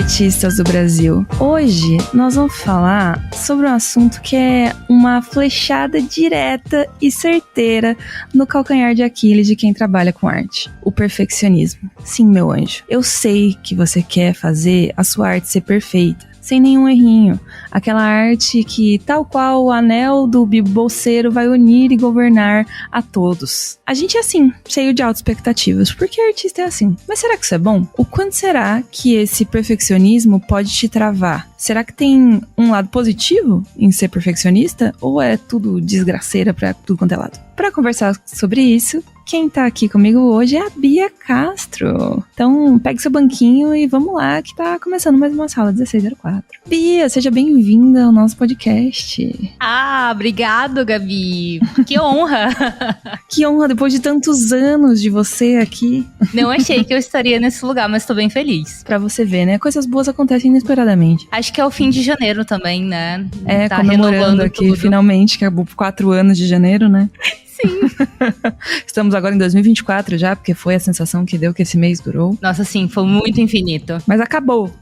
artistas do Brasil. Hoje nós vamos falar sobre um assunto que é uma flechada direta e certeira no calcanhar de Aquiles de quem trabalha com arte: o perfeccionismo. Sim, meu anjo, eu sei que você quer fazer a sua arte ser perfeita, sem nenhum errinho. Aquela arte que, tal qual o anel do bolseiro, vai unir e governar a todos. A gente é assim, cheio de auto-expectativas, porque artista é assim. Mas será que isso é bom? O quanto será que esse perfeccionismo pode te travar? Será que tem um lado positivo em ser perfeccionista? Ou é tudo desgraceira pra tudo quanto é lado? Pra conversar sobre isso, quem tá aqui comigo hoje é a Bia Castro. Então, pegue seu banquinho e vamos lá, que tá começando mais uma sala 1604. Bia, seja bem-vinda ao nosso podcast. Obrigado, Gabi. Que honra. Que honra, depois de tantos anos de você aqui. Não achei que eu estaria nesse lugar, mas tô bem feliz. Pra você ver, né? Coisas boas acontecem inesperadamente. Acho que é o fim de janeiro também, né? Tá comemorando aqui, tudo. Finalmente, que acabou por 4 anos de janeiro, né? Sim. Estamos agora em 2024 já, porque foi a sensação que deu que esse mês durou. Nossa, sim, foi muito infinito. Mas acabou!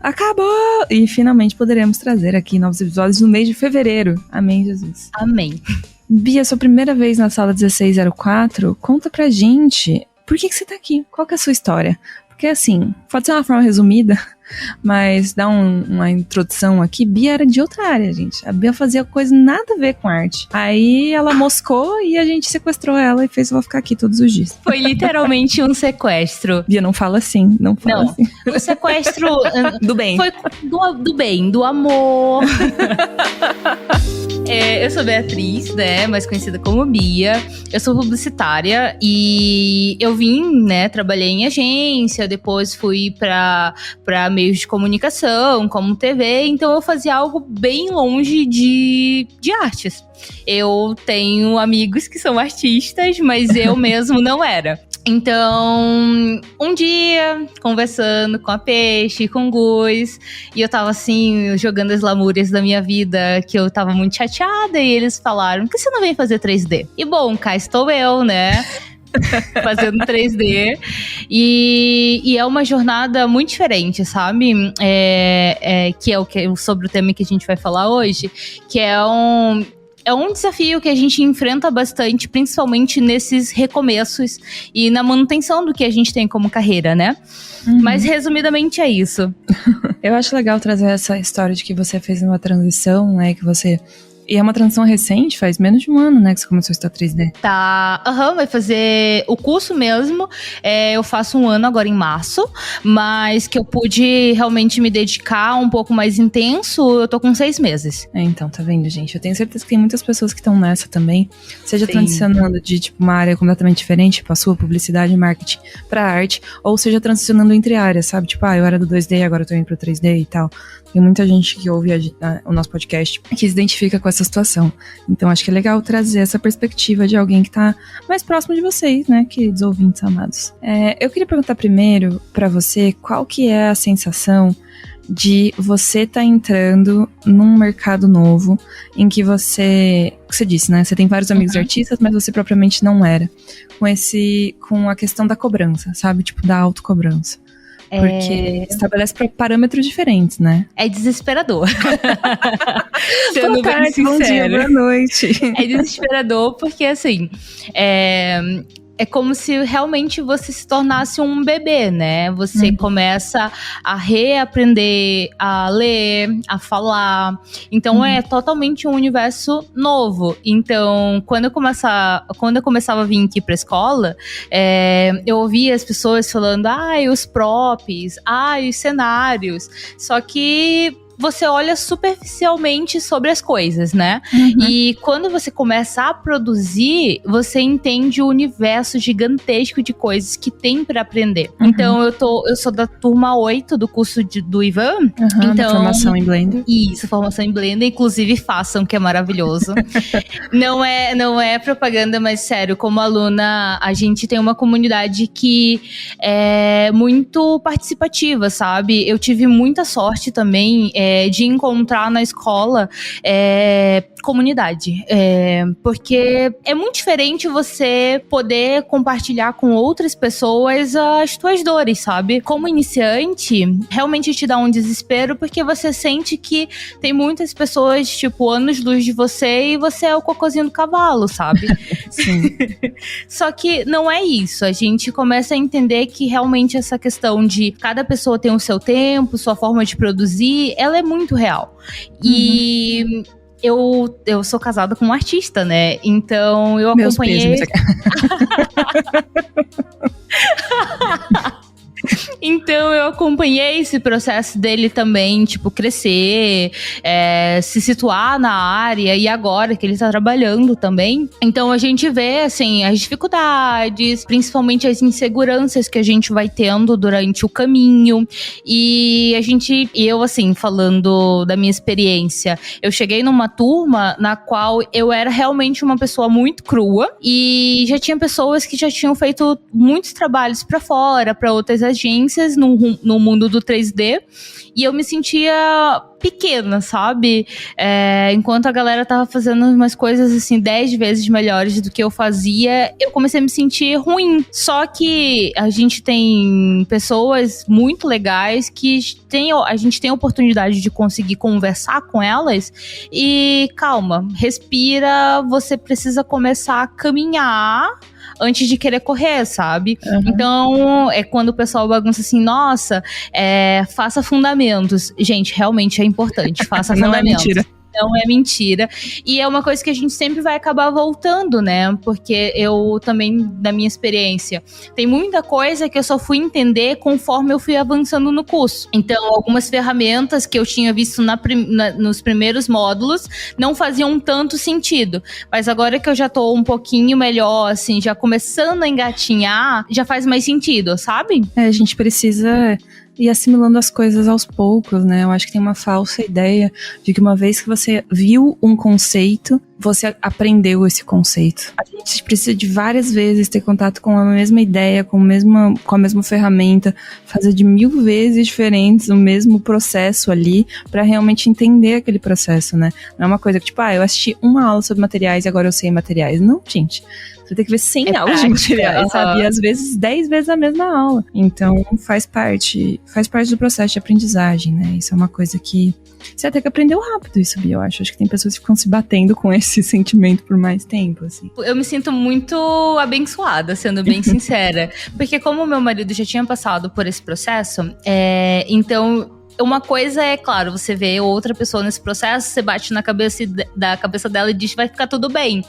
E finalmente poderemos trazer aqui novos episódios no mês de fevereiro. Amém, Jesus. Amém. Bia, sua primeira vez na sala 1604, conta pra gente por que você tá aqui, qual que é a sua história? Porque assim, pode ser uma forma resumida, mas dá uma introdução aqui. Bia era de outra área, gente. A Bia fazia coisa nada a ver com arte. Aí ela moscou e a gente sequestrou ela e fez ela ficar aqui todos os dias. Foi literalmente um sequestro. Bia, não fala assim, não fala assim. O sequestro do bem. Foi do bem, do amor. Eu sou Beatriz, né, mais conhecida como Bia. Eu sou publicitária e eu vim, né, trabalhei em agência, depois fui pra meios de comunicação, como TV, então eu fazia algo bem longe de artes. Eu tenho amigos que são artistas, mas eu mesmo não era. Então, um dia, conversando com a Peixe, com o Gus, e eu tava assim, jogando as lamúrias da minha vida, que eu tava muito chateada, e eles falaram: por que você não vem fazer 3D? E bom, cá estou eu, né? Fazendo 3D. E é uma jornada muito diferente, sabe? Que é sobre o tema que a gente vai falar hoje, que é um desafio que a gente enfrenta bastante, principalmente nesses recomeços e na manutenção do que a gente tem como carreira, né? Uhum. Mas, resumidamente, é isso. Eu acho legal trazer essa história de que você fez uma transição, né? E é uma transição recente, faz menos de um ano, né, que você começou a estudar 3D. Tá, vai fazer o curso mesmo, eu faço 1 ano agora em março, mas que eu pude realmente me dedicar um pouco mais intenso, eu tô com 6 meses. Então, tá vendo, gente? Eu tenho certeza que tem muitas pessoas que estão nessa também, seja Sim. transicionando de, tipo, uma área completamente diferente, tipo a sua, publicidade e marketing, pra arte, ou seja, transicionando entre áreas, sabe? Tipo, eu era do 2D, agora eu tô indo pro 3D e tal. Tem muita gente que ouve o nosso podcast que se identifica com essa situação. Então acho que é legal trazer essa perspectiva de alguém que tá mais próximo de vocês, né, queridos ouvintes amados. Eu queria perguntar primeiro pra você qual que é a sensação de você tá entrando num mercado novo em que você disse, né, você tem vários amigos artistas, mas você propriamente não era, com a questão da cobrança, sabe, tipo, da autocobrança. Porque estabelece parâmetros diferentes, né? É desesperador. Boa tarde, bom dia, boa noite. É desesperador porque, assim, é como se realmente você se tornasse um bebê, né? Você começa a reaprender a ler, a falar. Então, é totalmente um universo novo. Então, quando eu começava a vir aqui pra escola, eu ouvia as pessoas falando, os props, os cenários. Só que você olha superficialmente sobre as coisas, né? E quando você começa a produzir, você entende o universo gigantesco de coisas que tem pra aprender. Então, eu sou da turma 8 do curso do Ivan. Então, formação em Blender. Isso, formação em Blender. Inclusive, façam, que é maravilhoso. Não é propaganda, mas sério, como aluna, a gente tem uma comunidade que é muito participativa, sabe? Eu tive muita sorte também de encontrar na escola comunidade. Porque é muito diferente você poder compartilhar com outras pessoas as tuas dores, sabe? Como iniciante, realmente te dá um desespero, porque você sente que tem muitas pessoas, tipo, anos-luz de você, e você é o cocôzinho do cavalo, sabe? Sim. Só que não é isso. A gente começa a entender que realmente essa questão de cada pessoa tem o seu tempo, sua forma de produzir, ela é muito real. E eu sou casada com um artista, né? Então eu acompanhei... Meus pêsames. Então eu acompanhei esse processo dele também, tipo, crescer, se situar na área, e agora que ele tá trabalhando também. Então a gente vê, assim, as dificuldades, principalmente as inseguranças que a gente vai tendo durante o caminho. E eu, assim, falando da minha experiência, eu cheguei numa turma na qual eu era realmente uma pessoa muito crua, e já tinha pessoas que já tinham feito muitos trabalhos pra fora, pra outras agências no mundo do 3D, e eu me sentia pequena, sabe? Enquanto a galera tava fazendo umas coisas assim 10 vezes melhores do que eu fazia, eu comecei a me sentir ruim. Só que a gente tem pessoas muito legais que a gente tem a oportunidade de conseguir conversar com elas, e calma, respira, você precisa começar a caminhar antes de querer correr, sabe? Então, é quando o pessoal bagunça assim, nossa, faça fundamentos. Gente, realmente é importante, faça fundamentos. Não é mentira. Não é mentira. E é uma coisa que a gente sempre vai acabar voltando, né? Porque eu também, da minha experiência, tem muita coisa que eu só fui entender conforme eu fui avançando no curso. Então, algumas ferramentas que eu tinha visto nos primeiros módulos não faziam tanto sentido. Mas agora que eu já tô um pouquinho melhor, assim, já começando a engatinhar, já faz mais sentido, sabe? A gente precisa ir assimilando as coisas aos poucos, né? Eu acho que tem uma falsa ideia de que uma vez que você viu um conceito, você aprendeu esse conceito. A gente precisa de várias vezes ter contato com a mesma ideia, com a mesma ferramenta, fazer de 1000 vezes diferentes o mesmo processo ali, pra realmente entender aquele processo, né? Não é uma coisa que, tipo, eu assisti uma aula sobre materiais e agora eu sei materiais. Não, gente. Você tem que ver 100 aulas de materiais, sabe? E às vezes 10 vezes a mesma aula. Então, faz parte do processo de aprendizagem, né? Isso é uma coisa que você até que aprendeu rápido, isso, Bia, eu acho. Acho que tem pessoas que ficam se batendo com esse sentimento por mais tempo, assim. Eu me sinto muito abençoada, sendo bem sincera. Porque como meu marido já tinha passado por esse processo, então... Uma coisa é, claro, você vê outra pessoa nesse processo, você bate na cabeça dela e diz que vai ficar tudo bem.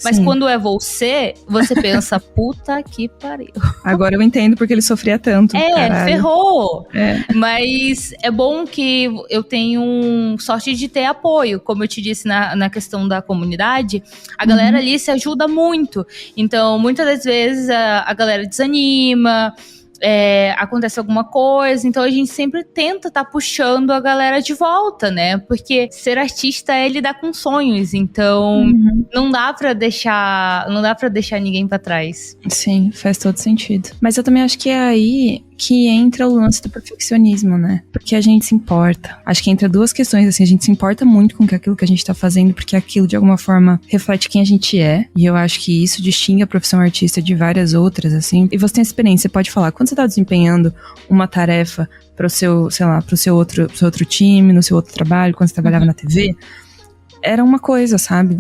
Mas quando é você pensa, puta que pariu. Agora eu entendo porque ele sofria tanto. Ferrou. Mas é bom que eu tenho sorte de ter apoio. Como eu te disse na questão da comunidade, a galera ali se ajuda muito. Então, muitas das vezes a galera desanima, acontece alguma coisa, então a gente sempre tenta estar puxando a galera de volta, né? Porque ser artista é lidar com sonhos, então não dá pra deixar ninguém pra trás. Sim, faz todo sentido. Mas eu também acho que é aí que entra o lance do perfeccionismo, né? Porque a gente se importa. Acho que entra duas questões, assim, a gente se importa muito com aquilo que a gente tá fazendo, porque aquilo de alguma forma reflete quem a gente é, e eu acho que isso distingue a profissão artista de várias outras, assim. E você tem experiência, você pode falar, quando você tá desempenhando uma tarefa pro seu, sei lá, pro seu outro time, no seu outro trabalho, quando você trabalhava na TV, era uma coisa, sabe?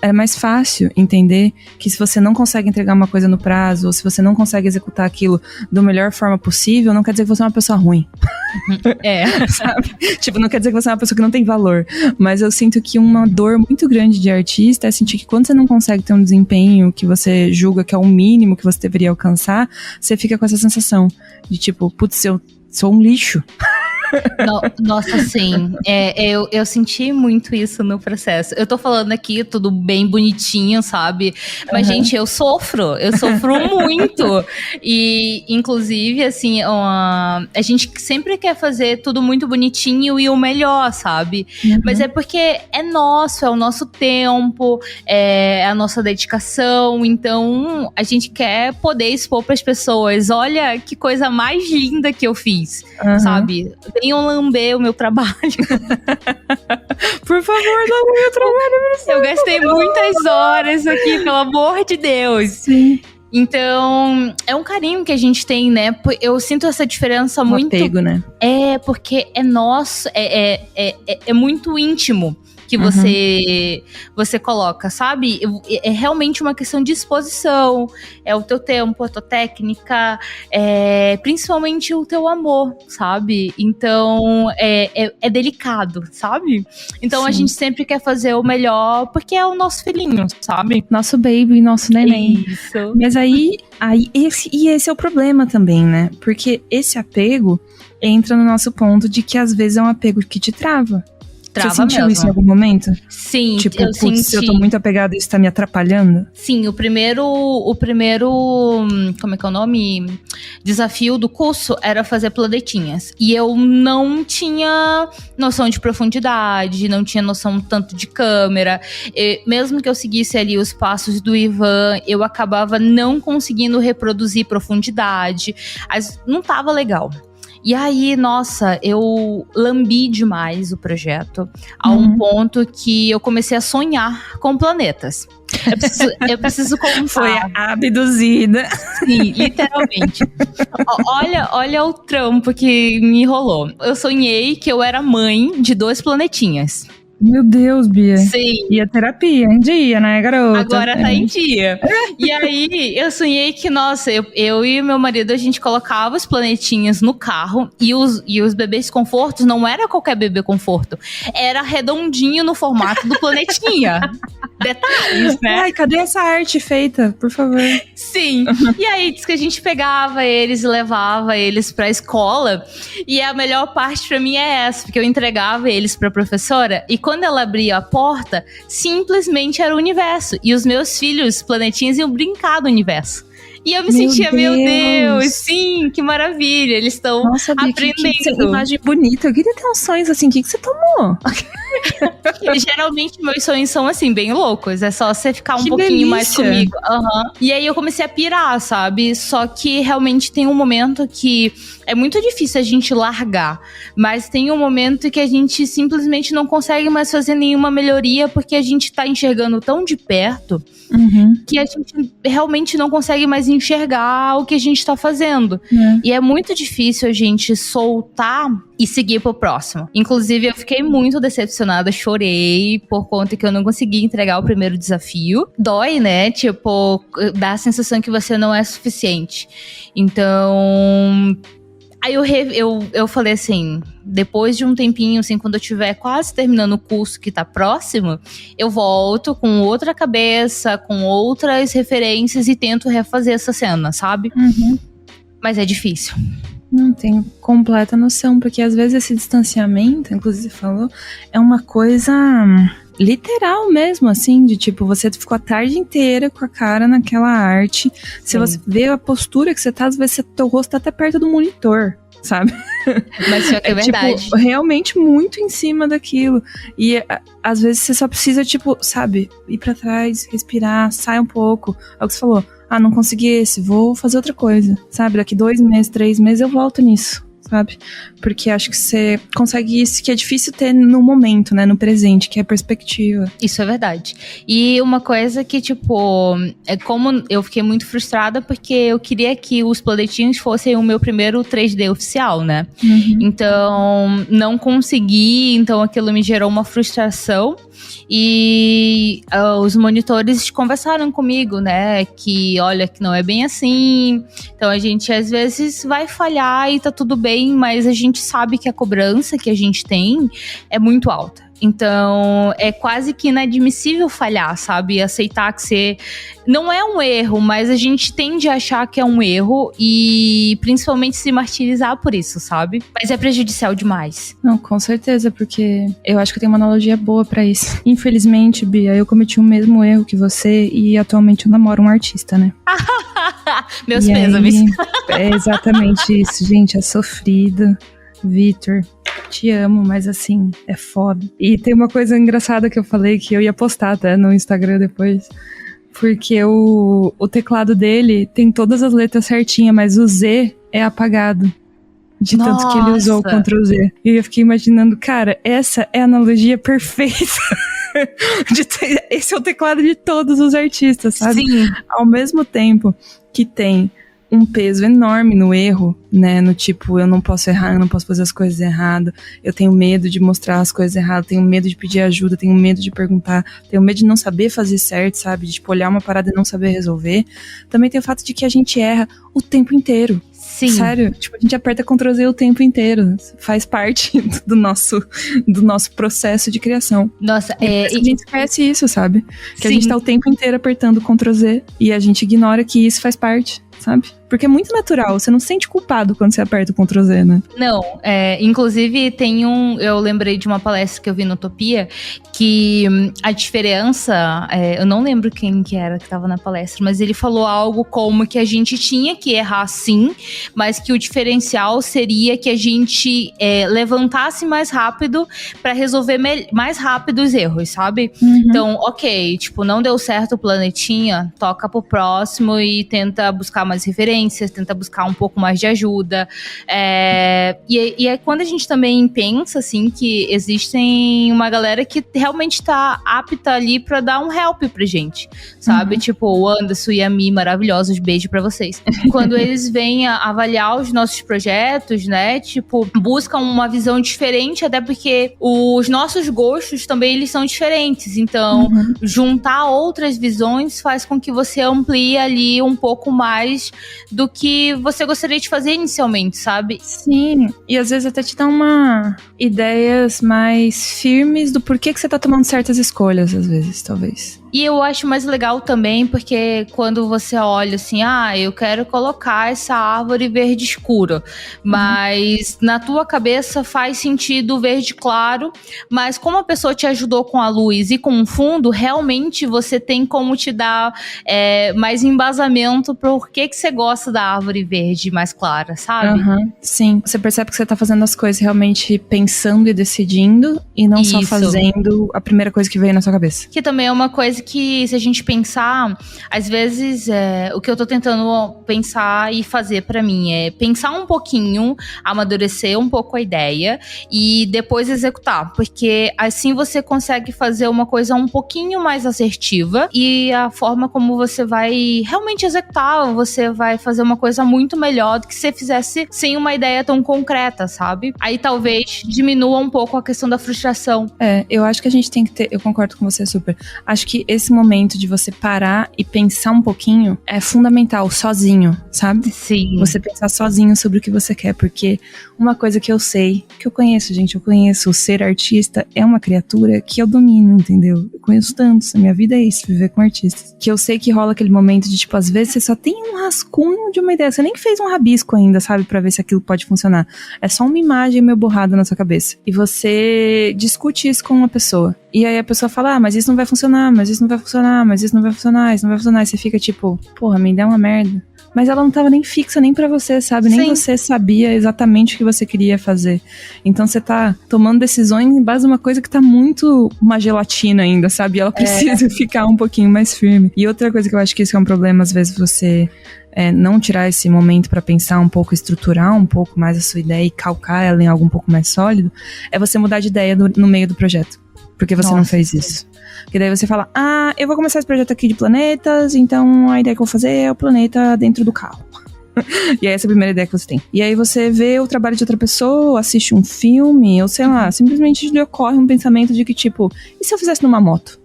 É mais fácil entender que se você não consegue entregar uma coisa no prazo, ou se você não consegue executar aquilo da melhor forma possível, não quer dizer que você é uma pessoa ruim. Sabe? Tipo, não quer dizer que você é uma pessoa que não tem valor. Mas eu sinto que uma dor muito grande de artista é sentir que quando você não consegue ter um desempenho que você julga que é o mínimo que você deveria alcançar, você fica com essa sensação de tipo, putz, eu sou um lixo. Nossa, sim. Eu senti muito isso no processo. Eu tô falando aqui tudo bem bonitinho, sabe? Mas, gente, eu sofro muito. E, inclusive, assim, a gente sempre quer fazer tudo muito bonitinho e o melhor, sabe? Mas é porque é o nosso tempo, é a nossa dedicação. Então, a gente quer poder expor pras pessoas. Olha que coisa mais linda que eu fiz, sabe? Venham lamber o meu trabalho. por favor, dá o meu trabalho. Eu gastei muitas horas aqui, pelo amor de Deus. Sim. Então, é um carinho que a gente tem, né? Eu sinto essa diferença muito... apego, né? Porque é nosso, é muito íntimo que você coloca, sabe? É realmente uma questão de exposição, é o teu tempo, a tua técnica, principalmente o teu amor, sabe? Então, é delicado, sabe? Então, Sim. a gente sempre quer fazer o melhor, porque é o nosso filhinho, sabe? Nosso baby, nosso neném. Isso. Mas aí esse é o problema também, né? Porque esse apego entra no nosso ponto de que às vezes é um apego que te trava. Trava Você sentiu mesmo. isso em algum momento? Sim, tipo, eu senti. Se eu tô muito apegada, isso tá me atrapalhando? Sim, o primeiro, como é que é o nome? Desafio do curso era fazer planetinhas. E eu não tinha noção de profundidade, não tinha noção tanto de câmera. Mesmo que eu seguisse ali os passos do Ivan, eu acabava não conseguindo reproduzir profundidade. Não tava legal. E aí, nossa, eu lambi demais o projeto, a um ponto que eu comecei a sonhar com planetas. Eu preciso contar. Foi abduzida. Sim, literalmente. Olha o trampo que me enrolou. Eu sonhei que eu era mãe de 2 planetinhas. Meu Deus, Bia. Sim. E a terapia em dia, né, garota? Agora tá em dia. E aí, eu sonhei que, nossa, eu e meu marido, a gente colocava os planetinhas no carro e os bebês confortos não era qualquer bebê conforto. Era redondinho no formato do planetinha. Detalhes, né? Ai, cadê essa arte feita, por favor? Sim. E aí, diz que a gente pegava eles e levava eles pra escola. E a melhor parte pra mim é essa, porque eu entregava eles pra professora e quando ela abria a porta, simplesmente era o universo. E os meus filhos, planetinhas, iam brincar do universo. E eu me sentia, meu Deus, sim, que maravilha, eles estão aprendendo. Que imagem bonita, eu queria ter uns sonhos assim, o que você tomou? Geralmente meus sonhos são assim, bem loucos, é só você ficar um pouquinho delícia. mais comigo. E aí eu comecei a pirar, sabe? Só que realmente tem um momento que é muito difícil a gente largar, mas tem um momento que a gente simplesmente não consegue mais fazer nenhuma melhoria porque a gente tá enxergando tão de perto que a gente realmente não consegue mais enxergar o que a gente tá fazendo. E é muito difícil a gente soltar e seguir pro próximo. Inclusive, eu fiquei muito decepcionada, chorei por conta que eu não consegui entregar o primeiro desafio. Dói, né? Tipo, dá a sensação que você não é suficiente. Então... Aí eu falei assim, depois de um tempinho, assim, quando eu estiver quase terminando o curso que tá próximo, eu volto com outra cabeça, com outras referências e tento refazer essa cena, sabe? Mas é difícil. Não tenho completa noção, porque às vezes esse distanciamento, inclusive você falou, é uma coisa literal mesmo, assim, de tipo, você ficou a tarde inteira com a cara naquela arte. Se você vê a postura que você tá, às vezes teu rosto tá até perto do monitor, sabe? Mas isso é verdade. Tipo, realmente muito em cima daquilo. E às vezes você só precisa, tipo, sabe, ir pra trás, respirar, sai um pouco. É o que você falou. Ah, não consegui esse, vou fazer outra coisa, sabe? Daqui 2 meses, 3 meses eu volto nisso, sabe? Porque acho que você consegue isso que é difícil ter no momento, né? No presente, que é perspectiva. Isso é verdade. E uma coisa que, tipo, é como eu fiquei muito frustrada porque eu queria que os planetinhos fossem o meu primeiro 3D oficial, né? Então, não consegui, então aquilo me gerou uma frustração. E os monitores conversaram comigo, né, que olha, que não é bem assim, então a gente às vezes vai falhar e tá tudo bem, mas a gente sabe que a cobrança que a gente tem é muito alta. Então, é quase que inadmissível falhar, sabe? Aceitar que você... Não é um erro, mas a gente tende a achar que é um erro e principalmente se martirizar por isso, sabe? Mas é prejudicial demais. Não, com certeza, porque eu acho que tem uma analogia boa pra isso. Infelizmente, Bia, eu cometi o mesmo erro que você e atualmente eu namoro um artista, né? Meus pêsames. É exatamente isso, gente, é sofrido. Vitor, te amo, mas assim, é foda. E tem uma coisa engraçada que eu falei que eu ia postar até no Instagram depois. Porque o teclado dele tem todas as letras certinhas, mas o Z é apagado. De tanto que ele usou o Nossa. Ctrl Z. E eu fiquei imaginando, cara, essa é a analogia perfeita. Esse é o teclado de todos os artistas, sabe? Sim. Ao mesmo tempo que tem um peso enorme no erro, né? No tipo, eu não posso errar, eu não posso fazer as coisas erradas, eu tenho medo de mostrar as coisas erradas, tenho medo de pedir ajuda, tenho medo de perguntar, tenho medo de não saber fazer certo, sabe? De tipo, olhar uma parada e não saber resolver. Também tem o fato de que a gente erra o tempo inteiro. Sim. Sério, tipo, a gente aperta Ctrl Z o tempo inteiro. Faz parte do nosso processo de criação. Nossa, A gente esquece isso, sabe? Que a Sim. gente tá o tempo inteiro apertando Ctrl Z e a gente ignora que isso faz parte, sabe? Porque é muito natural, você não se sente culpado quando você aperta o Ctrl Z, né? Não, inclusive eu lembrei de uma palestra que eu vi no Utopia, que a diferença, eu não lembro quem que era que tava na palestra, mas ele falou algo como que a gente tinha que errar sim, mas que o diferencial seria que a gente levantasse mais rápido pra resolver mais rápido os erros, sabe? Então, ok, tipo, não deu certo o planetinha, toca pro próximo e tenta buscar mais referências, tenta buscar um pouco mais de ajuda. E é quando a gente também pensa, assim, que existem uma galera que realmente tá apta ali pra dar um help pra gente, sabe? Tipo, o Anderson e a Mi, maravilhosos, beijo pra vocês. Quando eles vêm avaliar os nossos projetos, né, tipo, buscam uma visão diferente, até porque os nossos gostos também, eles são diferentes. Então, juntar outras visões faz com que você amplie ali um pouco mais do que você gostaria de fazer inicialmente, sabe? Sim, e às vezes até te dá ideias mais firmes do porquê que você tá tomando certas escolhas, às vezes, talvez. E eu acho mais legal também, porque quando você olha assim, eu quero colocar essa árvore verde escuro, mas na tua cabeça faz sentido verde claro, mas como a pessoa te ajudou com a luz e com o fundo, realmente você tem como te dar mais embasamento por que você gosta da árvore verde mais clara, sabe? Sim, você percebe que você tá fazendo as coisas realmente pensando e decidindo, e não só fazendo a primeira coisa que veio na sua cabeça. Que também é uma coisa que, se a gente pensar, às vezes, o que eu tô tentando pensar e fazer pra mim é pensar um pouquinho, amadurecer um pouco a ideia e depois executar, porque assim você consegue fazer uma coisa um pouquinho mais assertiva e a forma como você vai realmente executar, você vai fazer uma coisa muito melhor do que se você fizesse sem uma ideia tão concreta, sabe? Aí talvez diminua um pouco a questão da frustração. Eu acho que a gente tem que ter, eu concordo com você super, acho que esse momento de você parar e pensar um pouquinho é fundamental, sozinho, sabe? Sim. Você pensar sozinho sobre o que você quer, porque uma coisa que eu sei, que eu conheço, o ser artista é uma criatura que eu domino, entendeu? Eu conheço tantos, a minha vida é isso, viver com artistas. Que eu sei que rola aquele momento de, tipo, às vezes você só tem um rascunho de uma ideia, você nem fez um rabisco ainda, sabe? Pra ver se aquilo pode funcionar. É só uma imagem meio borrada na sua cabeça. E você discute isso com uma pessoa. E aí a pessoa fala, mas isso não vai funcionar, mas isso não vai funcionar, mas isso não vai funcionar, isso não vai funcionar. E você fica tipo, porra, minha ideia é uma merda. Mas ela não tava nem fixa nem pra você, sabe? Nem você sabia exatamente o que você queria fazer. Então você tá tomando decisões em base de uma coisa que tá muito uma gelatina ainda, sabe? E ela precisa ficar um pouquinho mais firme. E outra coisa que eu acho que isso é um problema, às vezes você não tirar esse momento pra pensar um pouco, estruturar um pouco mais a sua ideia e calcar ela em algo um pouco mais sólido, é você mudar de ideia no meio do projeto. Porque você não fez isso. Porque daí você fala, eu vou começar esse projeto aqui de planetas, então a ideia que eu vou fazer é o planeta dentro do carro. E aí essa é a primeira ideia que você tem. E aí você vê o trabalho de outra pessoa, assiste um filme, ou sei lá, simplesmente lhe ocorre um pensamento de que tipo, e se eu fizesse numa moto?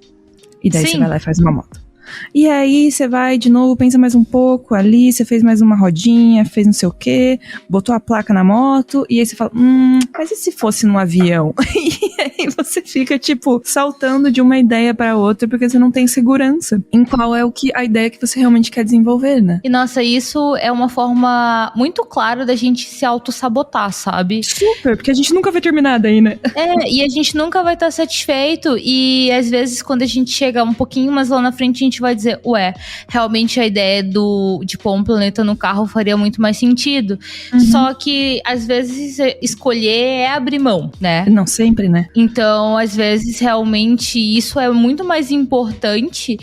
E daí você vai lá e faz uma moto. E aí você vai de novo, pensa mais um pouco ali, você fez mais uma rodinha, fez não sei o quê, botou a placa na moto, e aí você fala, mas e se fosse num avião? E aí você fica, tipo, saltando de uma ideia para outra, porque você não tem segurança em qual é a ideia que você realmente quer desenvolver, né? E nossa, isso é uma forma muito clara da gente se auto-sabotar, sabe? Super, porque a gente nunca vai terminar daí, né? E a gente nunca vai estar satisfeito, e às vezes quando a gente chega um pouquinho mais lá na frente, a gente vai dizer, realmente a ideia de pôr um planeta no carro faria muito mais sentido. Só que, às vezes, escolher é abrir mão, né? Não sempre, né? Então, às vezes, realmente, isso é muito mais importante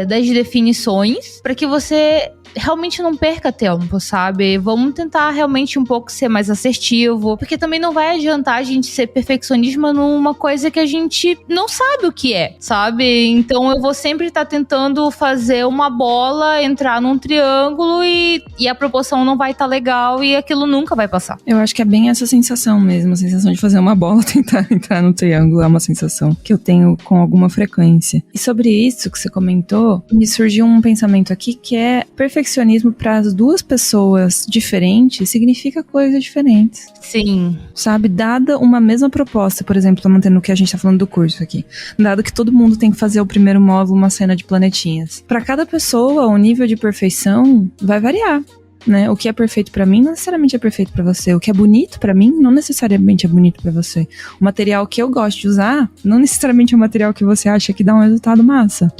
das definições para que você realmente não perca tempo, sabe? Vamos tentar realmente um pouco ser mais assertivo, porque também não vai adiantar a gente ser perfeccionismo numa coisa que a gente não sabe o que é, sabe? Então eu vou sempre estar tentando fazer uma bola entrar num triângulo e a proporção não vai estar legal e aquilo nunca vai passar. Eu acho que é bem essa sensação mesmo, a sensação de fazer uma bola tentar entrar no triângulo é uma sensação que eu tenho com alguma frequência. E sobre isso que você comentou, me surgiu um pensamento aqui que é perfeccionismo para as duas pessoas diferentes significa coisas diferentes. Sim. Sabe, dada uma mesma proposta, por exemplo, mantendo o que a gente tá falando do curso aqui, dado que todo mundo tem que fazer o primeiro módulo uma cena de planetinhas. Para cada pessoa, o nível de perfeição vai variar. Né? O que é perfeito pra mim não necessariamente é perfeito pra você. O que é bonito pra mim não necessariamente é bonito pra você. O material que eu gosto de usar não necessariamente é o material que você acha que dá um resultado massa.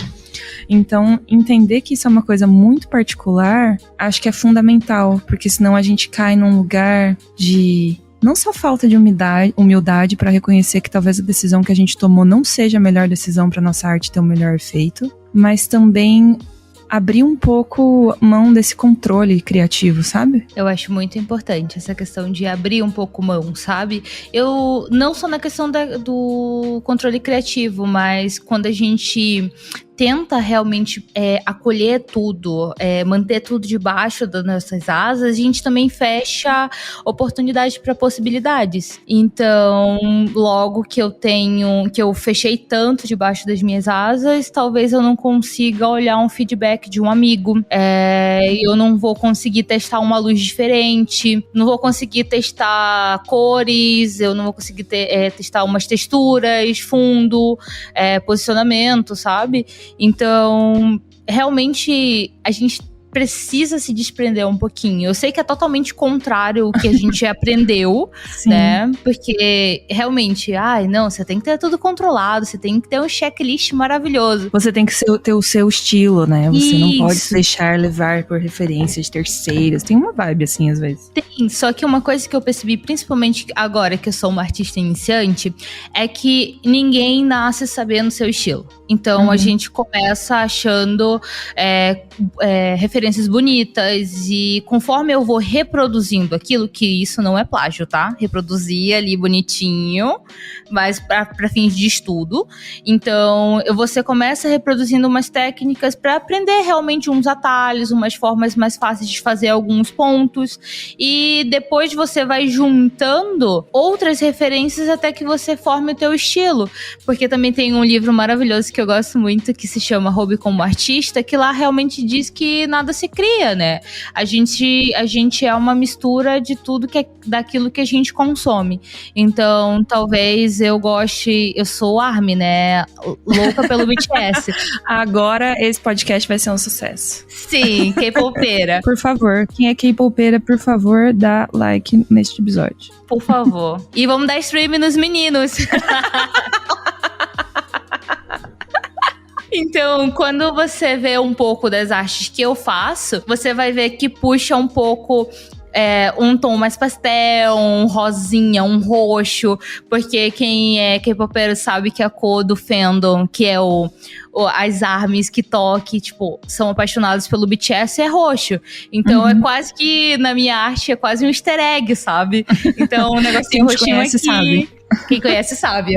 Então, entender que isso é uma coisa muito particular, acho que é fundamental, porque senão a gente cai num lugar de não só falta de humildade para reconhecer que talvez a decisão que a gente tomou não seja a melhor decisão para nossa arte ter o melhor efeito, mas também abrir um pouco mão desse controle criativo, sabe? Eu acho muito importante essa questão de abrir um pouco mão, sabe? Eu não só na questão do controle criativo, mas quando a gente tenta realmente acolher tudo, manter tudo debaixo das nossas asas, a gente também fecha oportunidades para possibilidades. Então, logo que eu fechei tanto debaixo das minhas asas, talvez eu não consiga olhar um feedback de um amigo, eu não vou conseguir testar uma luz diferente, não vou conseguir testar cores, eu não vou conseguir testar umas texturas, fundo, posicionamento, sabe? Então, realmente, a gente precisa se desprender um pouquinho. Eu sei que é totalmente contrário o que a gente aprendeu, né? Porque, realmente, não, você tem que ter tudo controlado, você tem que ter um checklist maravilhoso. Você tem que ter o seu estilo, né? Você não pode se deixar levar por referências terceiras. Tem uma vibe assim, às vezes. Tem, só que uma coisa que eu percebi, principalmente agora que eu sou uma artista iniciante, é que ninguém nasce sabendo o seu estilo. Então, a gente começa achando referências bonitas e conforme eu vou reproduzindo aquilo, que isso não é plágio, tá? Reproduzir ali bonitinho, mas pra fins de estudo. Então, você começa reproduzindo umas técnicas pra aprender realmente uns atalhos, umas formas mais fáceis de fazer alguns pontos e depois você vai juntando outras referências até que você forme o teu estilo. Porque também tem um livro maravilhoso que eu gosto muito, que se chama Hobby como Artista, que lá realmente diz que nada se cria, né? A gente é uma mistura de tudo daquilo que a gente consome. Então, talvez eu goste... Eu sou ARMY, né? Louca pelo BTS. Agora, esse podcast vai ser um sucesso. Sim, K-popeira. Por favor, quem é K-popeira, por favor, dá like neste episódio. Por favor. E vamos dar stream nos meninos. Então, quando você vê um pouco das artes que eu faço, você vai ver que puxa um pouco um tom mais pastel, um rosinha, um roxo, porque quem é K-popero sabe que a cor do fandom, que é as ARMYs que tipo, são apaixonados pelo BTS, é roxo. Então, é quase que, na minha arte, é quase um easter egg, sabe? Então, um negocinho roxinho aqui. Sabe. Quem conhece sabe,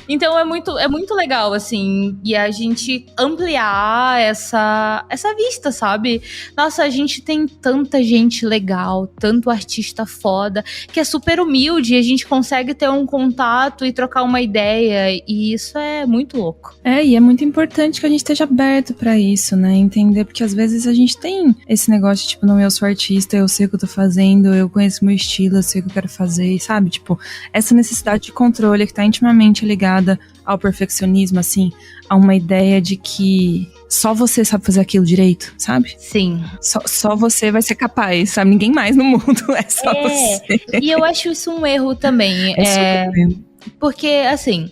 Então é muito legal, assim, e a gente ampliar essa vista, sabe? Nossa, a gente tem tanta gente legal, tanto artista foda, que é super humilde, e a gente consegue ter um contato e trocar uma ideia, e isso é muito louco. E é muito importante que a gente esteja aberto pra isso, né? Entender, porque às vezes a gente tem esse negócio, tipo, não, eu sou artista, eu sei o que eu tô fazendo, eu conheço meu estilo, eu sei o que eu quero fazer, sabe? Tipo, essa necessidade de controle que tá intimamente ligada ao perfeccionismo, assim, a uma ideia de que só você sabe fazer aquilo direito, sabe? Sim. Só você vai ser capaz, sabe? Ninguém mais no mundo, é só você. E eu acho isso um erro também. Porque, assim,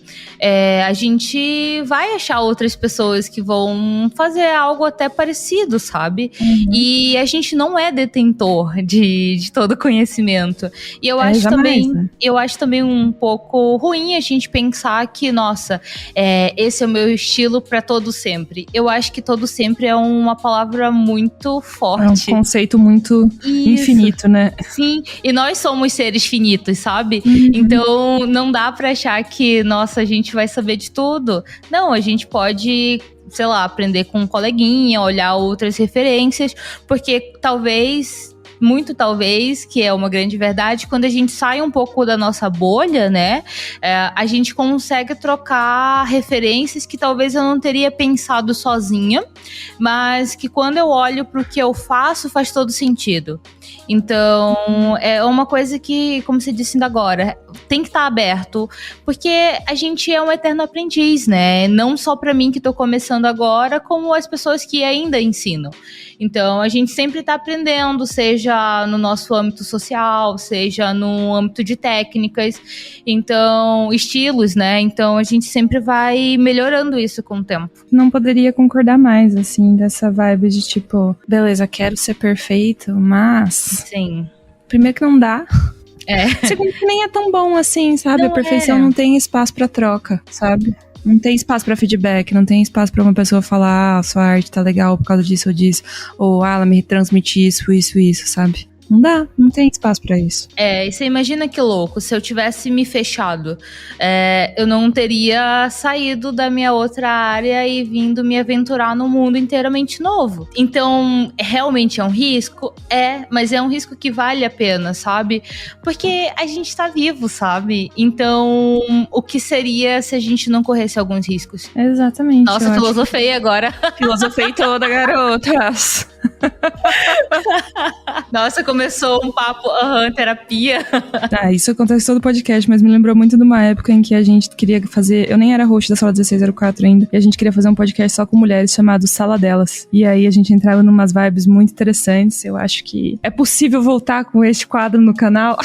a gente vai achar outras pessoas que vão fazer algo até parecido, sabe? E a gente não é detentor de todo conhecimento. E eu acho também um pouco ruim a gente pensar que, nossa, esse é o meu estilo pra todo sempre. Eu acho que todo sempre é uma palavra muito forte. É um conceito muito infinito, né? Sim, e nós somos seres finitos, sabe? Então, não dá pra achar que, nossa, a gente vai saber de tudo. Não, a gente pode, sei lá, aprender com um coleguinha, olhar outras referências, porque muito talvez, que é uma grande verdade, quando a gente sai um pouco da nossa bolha, né, a gente consegue trocar referências que talvez eu não teria pensado sozinha, mas que quando eu olho pro que eu faço, faz todo sentido. Então, é uma coisa que, como você disse ainda agora, tem que estar aberto, porque a gente é um eterno aprendiz, né? Não só para mim que tô começando agora, como as pessoas que ainda ensinam. Então, a gente sempre tá aprendendo, seja no nosso âmbito social, seja no âmbito de técnicas, então, estilos, né? Então, a gente sempre vai melhorando isso com o tempo. Não poderia concordar mais, assim, dessa vibe de tipo, beleza, quero ser perfeito, mas... Sim. Primeiro que não dá. Segundo que nem é tão bom assim, sabe? A perfeição não tem espaço pra troca, sabe? Não tem espaço pra feedback, não tem espaço pra uma pessoa falar, sua arte tá legal por causa disso ou disso, ou ela me transmite isso, sabe? Não dá, não tem espaço pra isso. E você imagina que louco, se eu tivesse me fechado, eu não teria saído da minha outra área e vindo me aventurar num mundo inteiramente novo. Então, realmente é um risco? Mas é um risco que vale a pena, sabe? Porque a gente tá vivo, sabe? Então, o que seria se a gente não corresse alguns riscos? Exatamente. Nossa, filosofei agora. Filosofei toda, garotas. Nossa, começou um papo, terapia. Isso acontece todo podcast, mas me lembrou muito de uma época em que a gente queria fazer... Eu nem era host da Sala 1604 ainda, e a gente queria fazer um podcast só com mulheres chamado Sala Delas. E aí a gente entrava numas vibes muito interessantes. Eu acho que é possível voltar com este quadro no canal.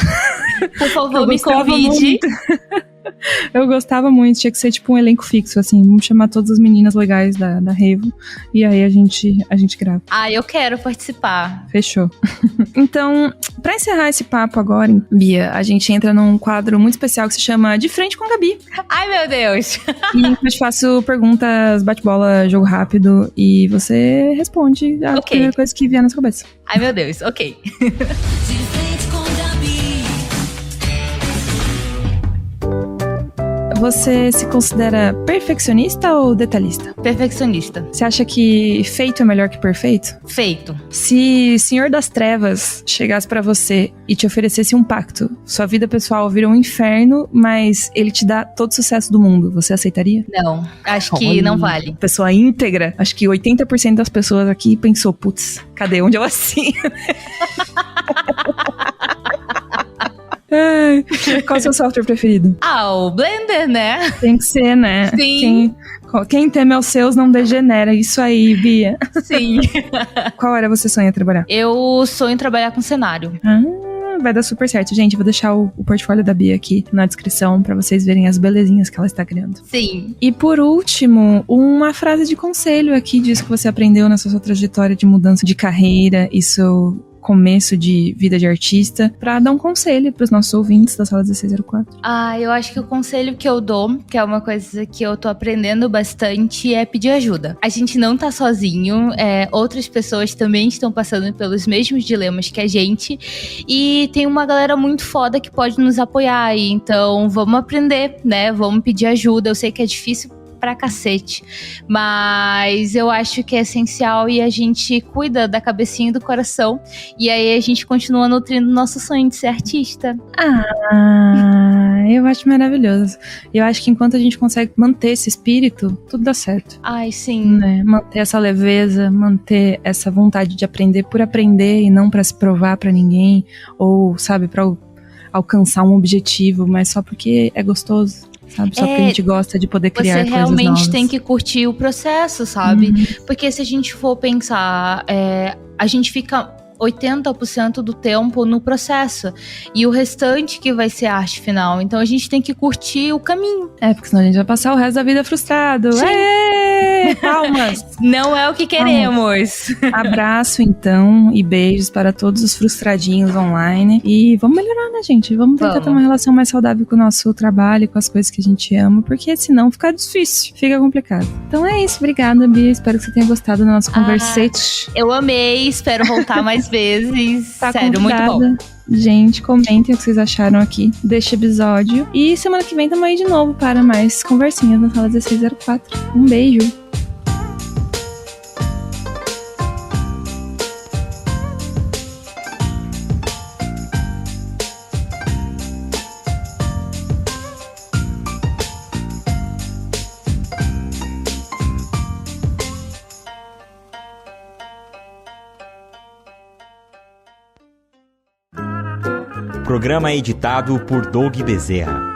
Por favor, me convide. Eu gostava muito, tinha que ser tipo um elenco fixo, assim, vamos chamar todas as meninas legais da Revo, e aí a gente grava. Eu quero participar. Fechou. Então, pra encerrar esse papo agora, Bia, a gente entra num quadro muito especial que se chama De Frente com a Gabi. Ai, meu Deus! E eu te faço perguntas, bate-bola, jogo rápido, e você responde a primeira coisa que vier na sua cabeça. Ai, meu Deus, ok. Você se considera perfeccionista ou detalhista? Perfeccionista. Você acha que feito é melhor que perfeito? Feito. Se Senhor das Trevas chegasse pra você e te oferecesse um pacto, sua vida pessoal vira um inferno, mas ele te dá todo o sucesso do mundo, você aceitaria? Não, acho que não vale. Pessoa íntegra, acho que 80% das pessoas aqui pensou, putz, cadê onde eu assino? Qual é o seu software preferido? O Blender, né? Tem que ser, né? Sim. Quem teme aos seus não degenera. Isso aí, Bia. Sim. Qual área você sonha trabalhar? Eu sonho em trabalhar com cenário. Vai dar super certo. Gente, vou deixar o portfólio da Bia aqui na descrição pra vocês verem as belezinhas que ela está criando. Sim. E por último, uma frase de conselho aqui disso que você aprendeu nessa sua trajetória de mudança de carreira e seu começo de vida de artista, pra dar um conselho pros nossos ouvintes da Sala 1604. Eu acho que o conselho que eu dou, que é uma coisa que eu tô aprendendo bastante, é pedir ajuda. A gente não tá sozinho, outras pessoas também estão passando pelos mesmos dilemas que a gente, e tem uma galera muito foda que pode nos apoiar, então vamos aprender, né? Vamos pedir ajuda. Eu sei que é difícil pra cacete, mas eu acho que é essencial e a gente cuida da cabecinha e do coração, e aí a gente continua nutrindo nosso sonho de ser artista. Eu acho maravilhoso. Eu acho que enquanto a gente consegue manter esse espírito, tudo dá certo. Sim. Né? Manter essa leveza, manter essa vontade de aprender por aprender e não pra se provar pra ninguém, ou, sabe, pra alcançar um objetivo, mas só porque é gostoso. Sabe? Só porque a gente gosta de poder criar coisas novas. Você realmente tem que curtir o processo, sabe? Porque se a gente for pensar, a gente fica 80% do tempo no processo. E o restante que vai ser a arte final. Então a gente tem que curtir o caminho. Porque senão a gente vai passar o resto da vida frustrado. Palmas! Não é o que queremos. Abraço, então, e beijos para todos os frustradinhos online. E vamos melhorar, né, gente? Vamos tentar ter uma relação mais saudável com o nosso trabalho, com as coisas que a gente ama, porque senão fica difícil, fica complicado. Então é isso, obrigada, Bia. Espero que você tenha gostado da nossa conversete. Eu amei, espero voltar mais vezes. Tá sério, convidada. muito bom. Gente, comentem o que vocês acharam aqui deste episódio. E semana que vem tamo aí de novo para mais conversinhas na Sala 1604. Um beijo! Programa editado por Doug Bezerra.